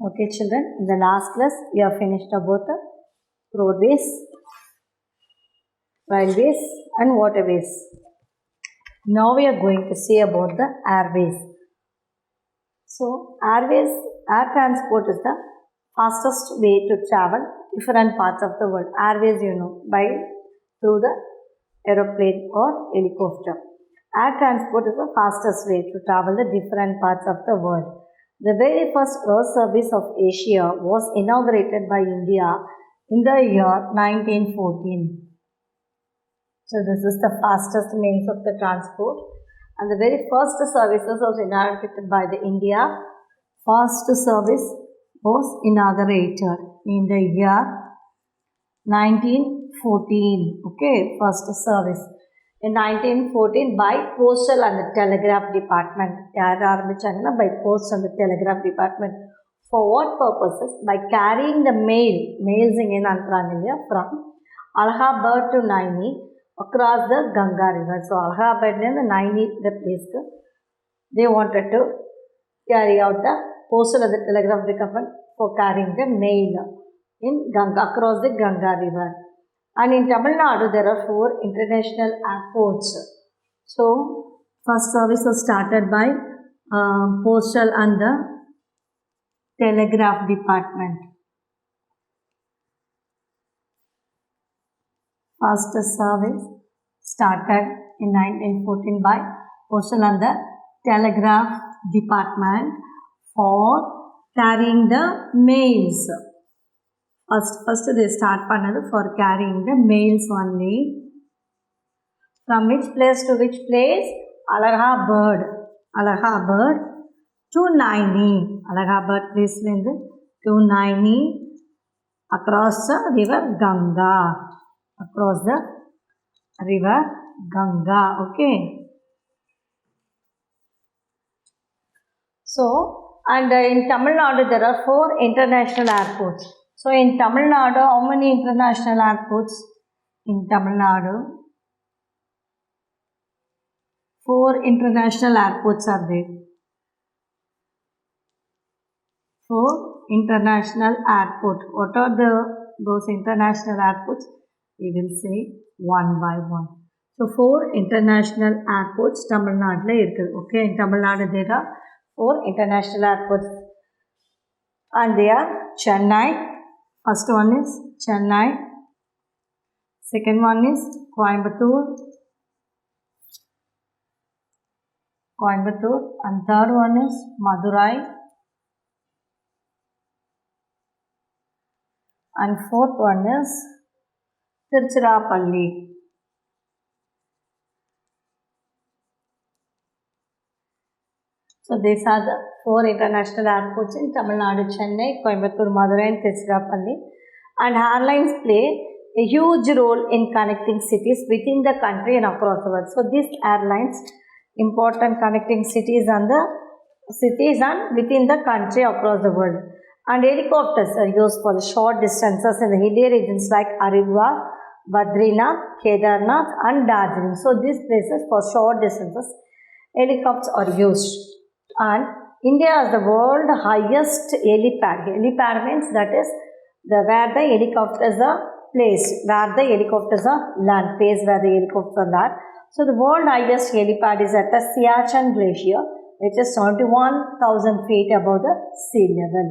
Okay, children, in the last class, we have finished about the roadways, railways, and waterways. Now we are going to see about the airways. So, air transport is the fastest way to travel different parts of the world. Airways, by through the aeroplane or helicopter. Air transport is the fastest way to travel the different parts of the world. The very first air service of Asia was inaugurated by India in the year 1914. So this is the fastest means of the transport, and the very first services was inaugurated by the India. First service was inaugurated in the year 1914. Okay, first service in 1914 by Postal and the Telegraph Department. By Post and the Telegraph Department. For what purposes? By carrying the mails from Allahabad to Naini across the Ganga river. So Allahabad and the Naini, the place, they wanted to carry out the Postal and the Telegraph Department for carrying the mail in Ganga, across the Ganga river. And in Tamil Nadu, there are 4 international airports. So, first service was started by Postal and the Telegraph Department. First service started in 1914 by Postal and the Telegraph Department for carrying the mails. First they start பண்ணது for carrying the mails only. From which place to which place? Allahabad to Naini. Allahabad place to Naini across the river Ganga. Across the river Ganga. Okay. So, and in Tamil Nadu there are 4 international airports. So, in Tamil Nadu, how many international airports? In Tamil Nadu, 4 international airports are there. 4 international airports. What are those international airports? We will say one by one. So, 4 international airports Tamil Nadu irukku. Okay, in Tamil Nadu there are 4 international airports, and they are Chennai. First one is Chennai. Second one is Coimbatore. And third one is Madurai. And fourth one is Tiruchirappalli. So these are the 4 international airports in Tamil Nadu: Chennai, Coimbatore, Madurai, and Tiruchirappalli. And airlines play a huge role in connecting cities within the country and across the world. So these airlines important connecting cities and within the country across the world. And helicopters are used for the short distances in the hilly regions like Haridwar, Badrinath, Kedarnath, and Darjeeling. So these places for short distances, helicopters are used. And India is the world highest helipad. Helipad means that is where the helicopters are placed, where the helicopters are land, place where the helicopters are land. So the world highest helipad is at the Siachen Glacier, which is 71,000 feet above the sea level.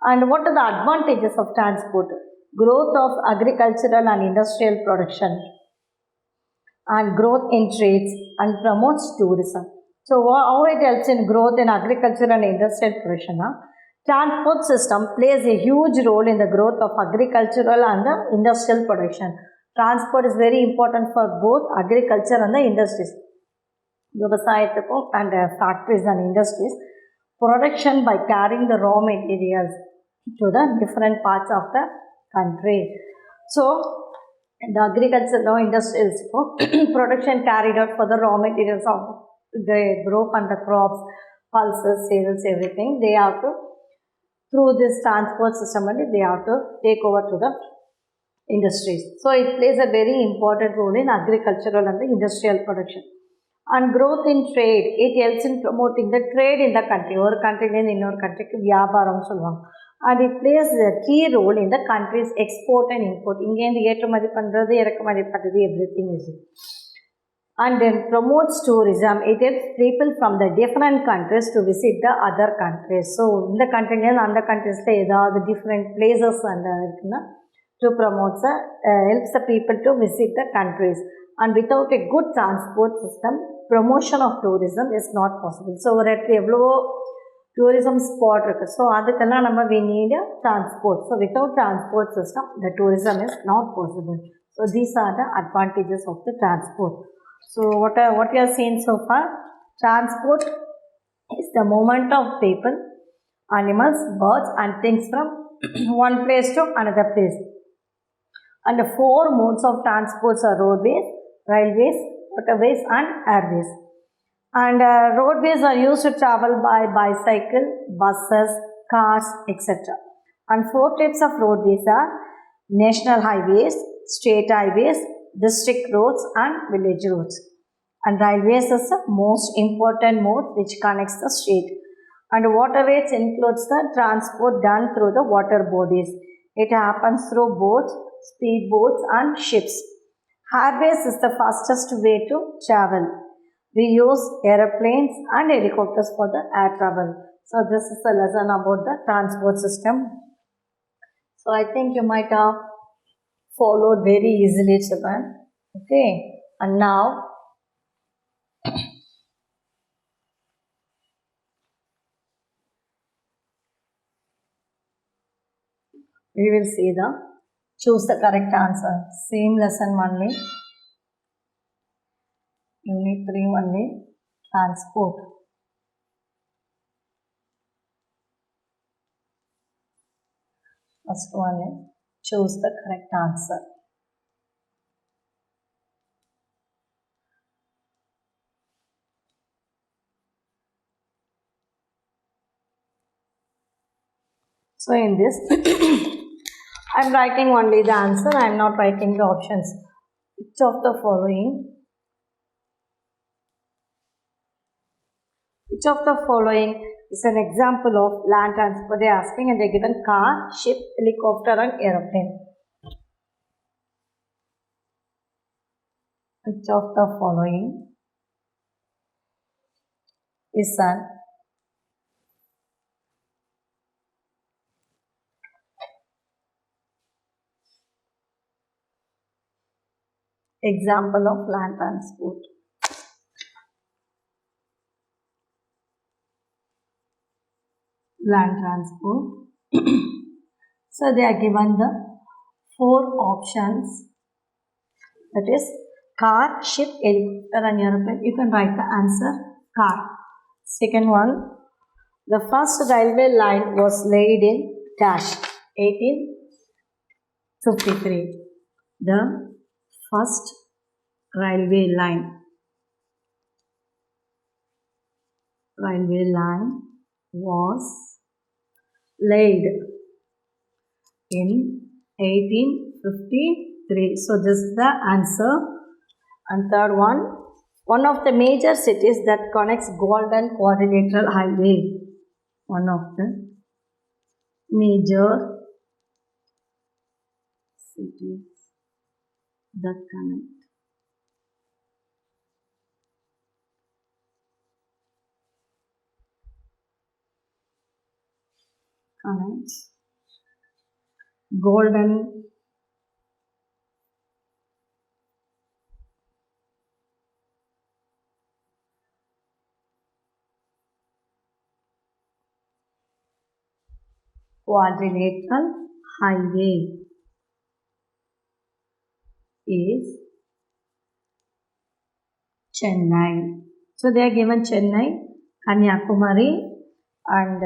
And what are the advantages of transport? Growth of agricultural and industrial production, and growth in trades, and promotes tourism. So how it helps in growth in agricultural and industrial production? Transport system plays a huge role in the growth of agricultural and the industrial production. Transport is very important for both agriculture and the industries. And factories and industries. Production by carrying the raw materials to the different parts of the country. So, the agricultural and industrial production carried out for the raw materials of the crop and the crops, pulses, cereals, everything. They have to, through this transport system, they have to take over to the industries. So, it plays a very important role in agricultural and the industrial production. And growth in trade, it helps in promoting the trade in the country. ஒரு countryலேருந்து இன்னொரு countryக்கு வியாபாரம் சொல்லுவாங்க. And it plays a key role in the country's export and import. இங்கேருந்து ஏற்றுமதி பண்ணுறது இறக்குமதி பண்ணுறது everything is it. And then promotes tourism. It helps people from the different countries to visit the other countries. So இந்த countryலேருந்து அந்த countries ஏதாவது different places and இருக்குன்னா to promote helps the people to visit the countries. And without a good transport system, promotion of tourism is not possible. So ஒரு இடத்துல எவ்வளவோ tourism spot இருக்குது. So அதுக்கெல்லாம் நம்ம we need a transport. So without transport system, the tourism is not possible. So these are the advantages of the transport. So what we have seen so far, transport is the movement of people, animals, birds and things from one place to another place. And the four modes of transports are roadways, railways, waterways and airways. And roadways are used to travel by bicycle, buses, cars, etc. And four types of roadways are national highways, state highways, district roads and village roads. And railways is the most important mode which connects the state. And waterways includes the transport done through the water bodies. It happens through boats, speedboats and ships. Highways is the fastest way to travel. We use aeroplanes and helicopters for the air travel. So this is a lesson about the transport system. So I think you might have followed very easily, children. Okay. And now we will see the choose the correct answer. Same lesson only. Unit 3 only. Transport. First one is choose the correct answer. So in this, I am writing only the answer. I am not writing the options. Which of the following is an example of land transport? They are asking and they are given car, ship, helicopter and aeroplane. Which of the following is an example of land transport? Land transport. So they are given the four options, that is car, ship, helicopter and aeroplane. You can write the answer car. Second one, the first railway line was laid in dash 1853. The first railway line was laid in 1853. So this is the answer. And third one of the major cities that connects Golden Quadrilateral Highway. One of the major cities that connects Golden Quadrilateral Highway is Chennai. So they are given Chennai, Kanyakumari and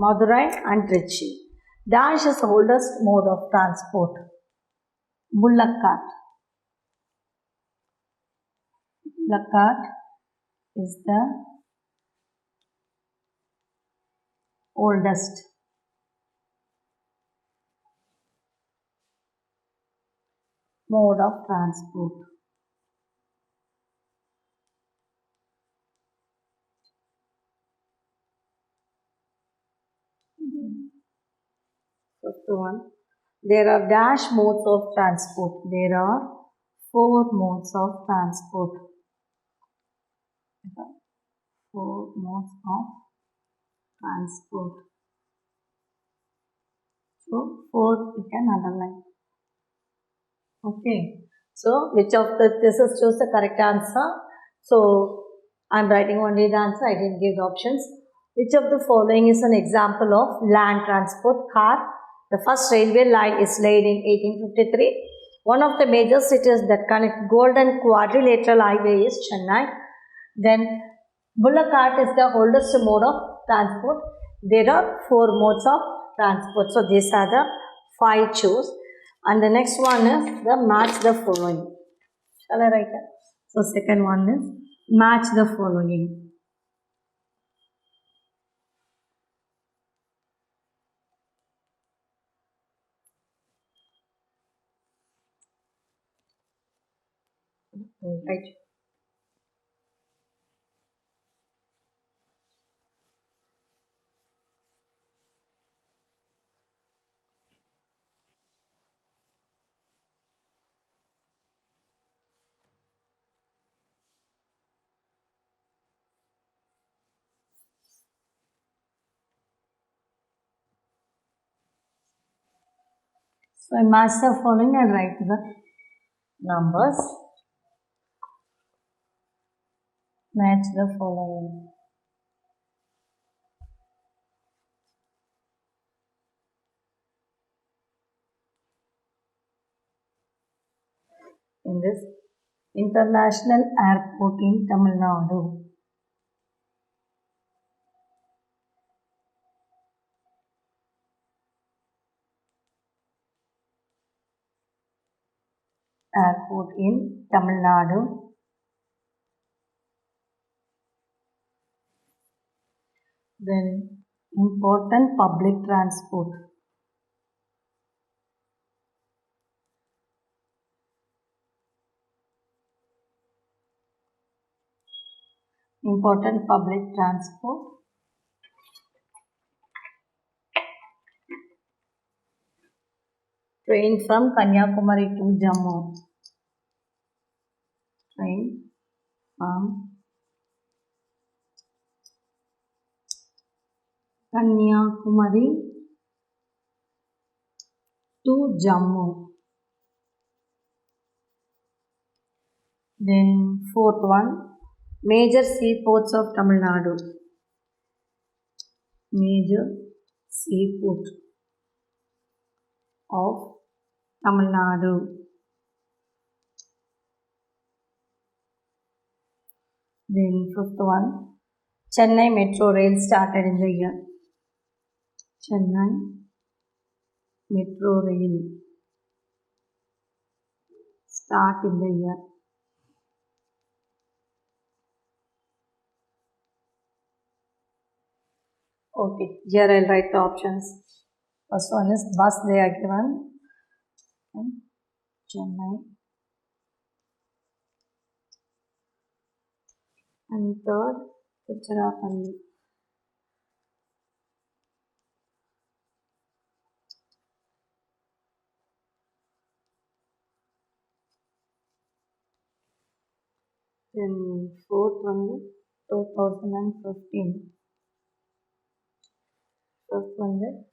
Madurai and Trichy. Dash is the oldest mode of transport. Bullock cart. Bullock cart is the oldest mode of transport. one. There are dash modes of transport. There are 4 modes of transport. 4 modes of transport. So 4 you can underline. Okay. So which of this is choose the correct answer. So I'm writing only the answer. I didn't give the options. Which of the following is an example of land transport? Car. The first railway line is laid in 1853. One of the major cities that connect Golden Quadrilateral Highway is Chennai. Then bullock cart is the oldest mode of transport. There are 4 modes of transport. So these are the 5 choose. And the next one is the match the following. Shall I write that? So second one is match the following. Right. So I match the following and write the numbers. Match the following. In this international airport in Tamil Nadu. Airport in Tamil Nadu. Then important public transport. Important public transport. Train from Kanyakumari to Jammu. Train from Kanyakumari to Jammu. Then fourth one, major seaports of Tamil Nadu. Major seaport of Tamil Nadu. Then fifth one, Chennai Metro Rail started in the year. Chennai Metro Rail start in the year. Okay, here I'll write the options. First one is bus they are given. Chennai. And third, Tiruchirappalli. Then fourth one, 2015. Fifth one,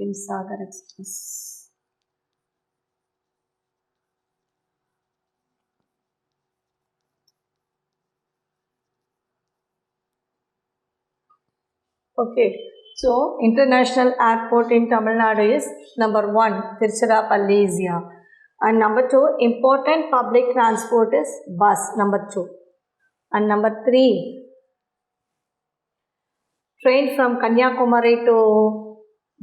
Himsagar Express. Okay, so international airport in Tamil Nadu is number 1, Tiruchirappalli is here. And number 2, important public transport is bus, number 2. And number 3, train from Kanyakumari to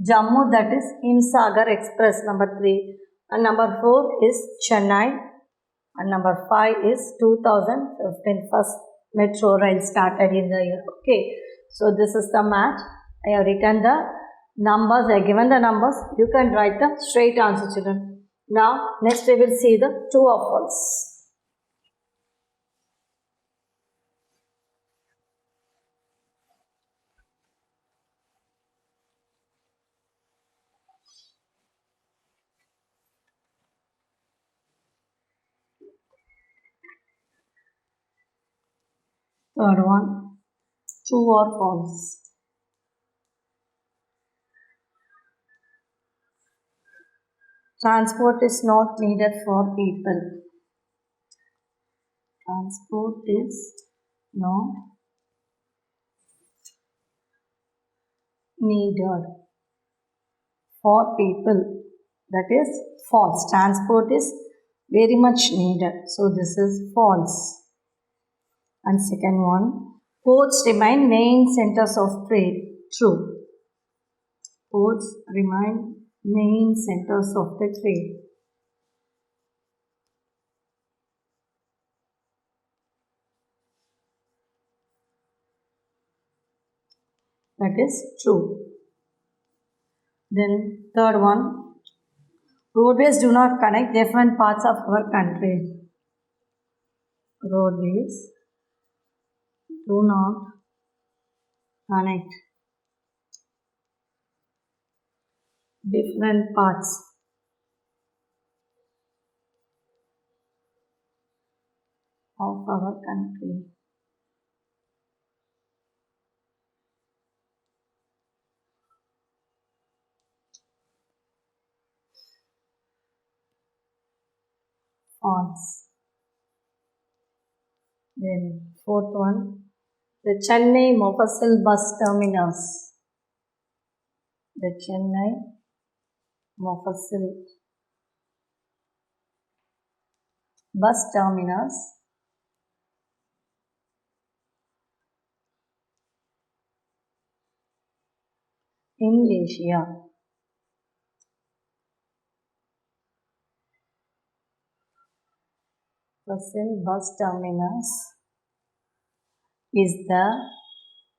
Jammu, that is Himsagar Express, number 3. And number 4 is Chennai. And number 5 is 2015 first metro rail started in the year. Okay, so this is the match. I have written the numbers, I have given the numbers. You can write the straight answer, children. Now, next we will see the true or false. Third one, true or false? Transport is not needed for people. Transport is not needed for people. That is false. Transport is very much needed. So this is false. And second one, ports remain main centers of trade. True. Ports remain main centers of the trade. That is true. Then third one, roadways do not connect different parts of our country. Roadways do not connect different parts of our country. False. Then fourth one, the Chennai Mofussil bus terminus. The Chennai Mofussil bus terminus in Asia. Mofussil bus terminus is the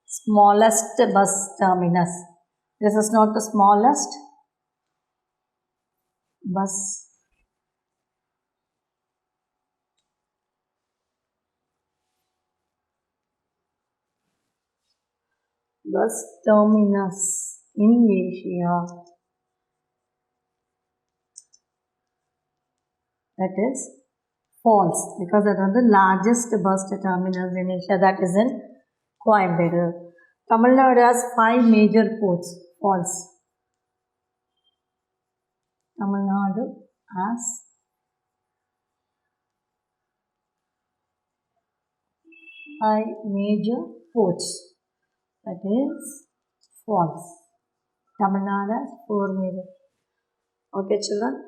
smallest bus terminus. This is not the smallest bus terminus in Asia. That is false because that is the largest bus terminus in Asia, that is in Coimbatore. Tamil Nadu has 5 major ports. False. Tamil Nadu has 5 major ports. That is false. Tamil Nadu has 4 major. Okay, children.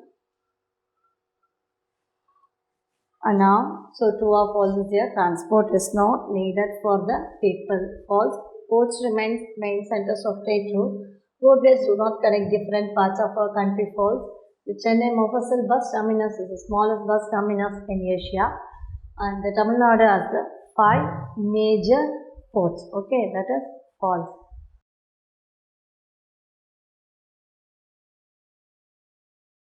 And now, so true or false is here. Transport is not needed for the people. False. Ports remain main centers of trade. True. Roadways do not connect different parts of our country. False. The Chennai Mofussil bus terminus is the smallest bus terminus in Asia. And the Tamil Nadu has the 5 major ports. Okay, that is false.